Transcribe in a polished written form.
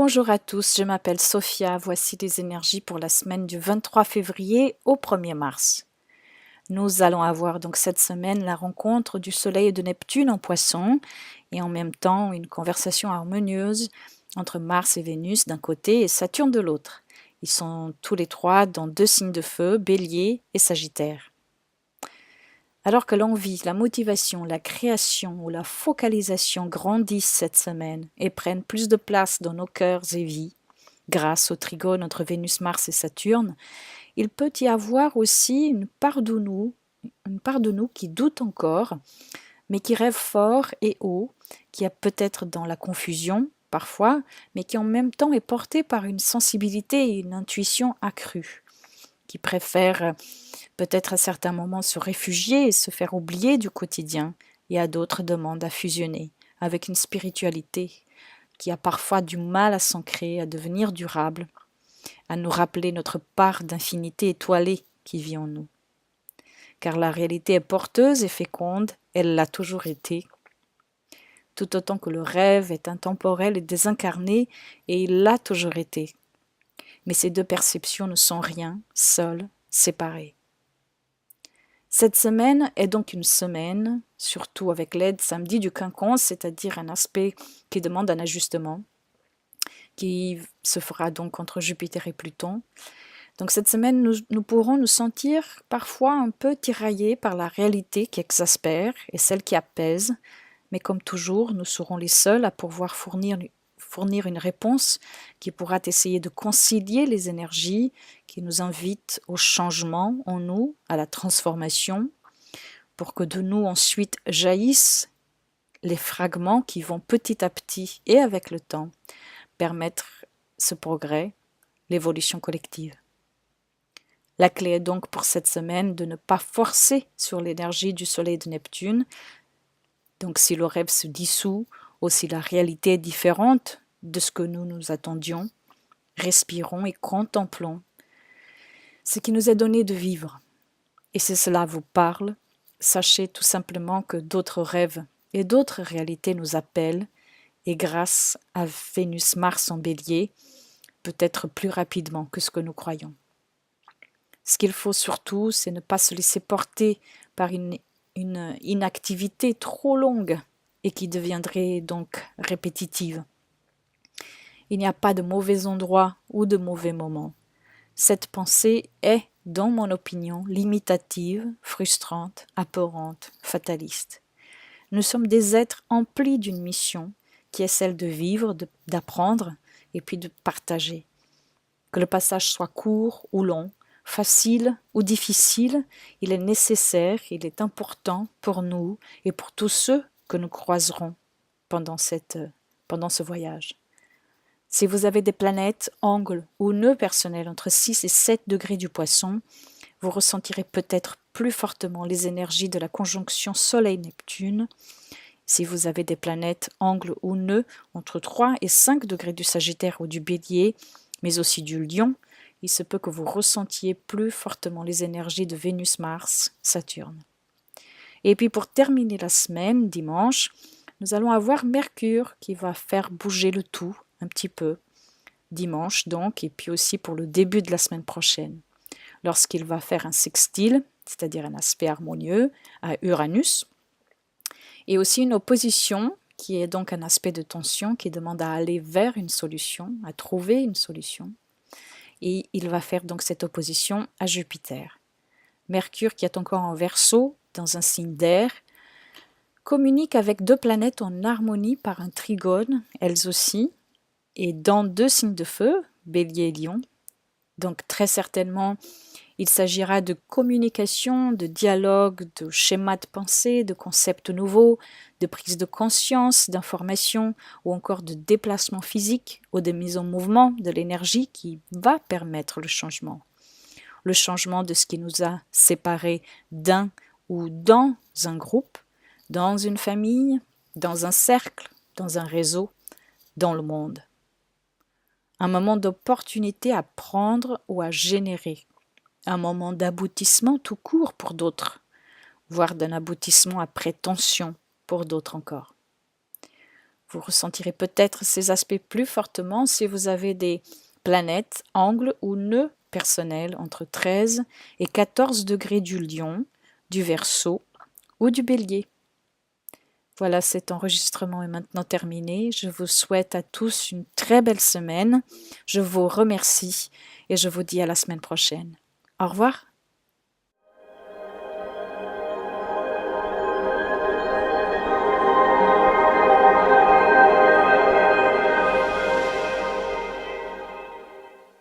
Bonjour à tous, je m'appelle Sophia. Voici les énergies pour la semaine du 23 février au 1er mars. Nous allons avoir donc cette semaine la rencontre du Soleil et de Neptune en Poisson et en même temps une conversation harmonieuse entre Mars et Vénus d'un côté et Saturne de l'autre. Ils sont tous les trois dans deux signes de feu, Bélier et Sagittaire. Alors que l'envie, la motivation, la création ou la focalisation grandissent cette semaine et prennent plus de place dans nos cœurs et vies, grâce au trigone entre Vénus, Mars et Saturne, il peut y avoir aussi une part de nous qui doute encore, mais qui rêve fort et haut, qui est peut-être dans la confusion parfois, mais qui en même temps est portée par une sensibilité et une intuition accrues, qui préfère peut-être à certains moments se réfugier et se faire oublier du quotidien, et à d'autres demande à fusionner avec une spiritualité qui a parfois du mal à s'ancrer, à devenir durable, à nous rappeler notre part d'infinité étoilée qui vit en nous. Car la réalité est porteuse et féconde, elle l'a toujours été, tout autant que le rêve est intemporel et désincarné, et il l'a toujours été. Mais ces deux perceptions ne sont rien, seules, séparées. Cette semaine est donc une semaine, surtout avec l'aide samedi du quinconce, c'est-à-dire un aspect qui demande un ajustement, qui se fera donc entre Jupiter et Pluton. Donc cette semaine, nous pourrons nous sentir parfois un peu tiraillés par la réalité qui exaspère et celle qui apaise, mais comme toujours, nous serons les seuls à pouvoir fournir une réponse qui pourra essayer de concilier les énergies qui nous invitent au changement en nous, à la transformation, pour que de nous ensuite jaillissent les fragments qui vont petit à petit et avec le temps permettre ce progrès, l'évolution collective. La clé est donc pour cette semaine de ne pas forcer sur l'énergie du Soleil et de Neptune. Donc si le rêve se dissout ou si la réalité est différente de ce que nous nous attendions, respirons et contemplons ce qui nous est donné de vivre. Et si cela vous parle, sachez tout simplement que d'autres rêves et d'autres réalités nous appellent, et grâce à Vénus-Mars en Bélier, peut-être plus rapidement que ce que nous croyons. Ce qu'il faut surtout, c'est ne pas se laisser porter par une inactivité trop longue et qui deviendrait donc répétitive. Il n'y a pas de mauvais endroit ou de mauvais moments. Cette pensée est, dans mon opinion, limitative, frustrante, apeurante, fataliste. Nous sommes des êtres emplis d'une mission qui est celle de vivre, d'apprendre et puis de partager. Que le passage soit court ou long, facile ou difficile, il est nécessaire, il est important pour nous et pour tous ceux que nous croiserons pendant ce voyage. Si vous avez des planètes, angles ou nœuds personnels entre 6 et 7 degrés du Poisson, vous ressentirez peut-être plus fortement les énergies de la conjonction Soleil-Neptune. Si vous avez des planètes, angles ou nœuds entre 3 et 5 degrés du Sagittaire ou du Bélier, mais aussi du Lion, il se peut que vous ressentiez plus fortement les énergies de Vénus, Mars, Saturne. Et puis pour terminer la semaine, dimanche, nous allons avoir Mercure qui va faire bouger le tout un petit peu. Dimanche donc, et puis aussi pour le début de la semaine prochaine, lorsqu'il va faire un sextile, c'est-à-dire un aspect harmonieux à Uranus, et aussi une opposition qui est donc un aspect de tension qui demande à aller vers une solution, à trouver une solution. Et il va faire donc cette opposition à Jupiter. Mercure, qui est encore en Verseau, dans un signe d'air, communique avec deux planètes en harmonie par un trigone, elles aussi, et dans deux signes de feu, Bélier et Lion. Donc très certainement, il s'agira de communication, de dialogue, de schémas de pensée, de concepts nouveaux, de prise de conscience, d'informations ou encore de déplacement physique ou de mise en mouvement de l'énergie qui va permettre le changement. Le changement de ce qui nous a séparés d'un ou dans un groupe, dans une famille, dans un cercle, dans un réseau, dans le monde. Un moment d'opportunité à prendre ou à générer. Un moment d'aboutissement tout court pour d'autres, voire d'un aboutissement à prétention pour d'autres encore. Vous ressentirez peut-être ces aspects plus fortement si vous avez des planètes, angles ou nœuds personnels entre 13 et 14 degrés du Lion, du Verseau ou du Bélier. Voilà, cet enregistrement est maintenant terminé. Je vous souhaite à tous une très belle semaine. Je vous remercie et je vous dis à la semaine prochaine. Au revoir.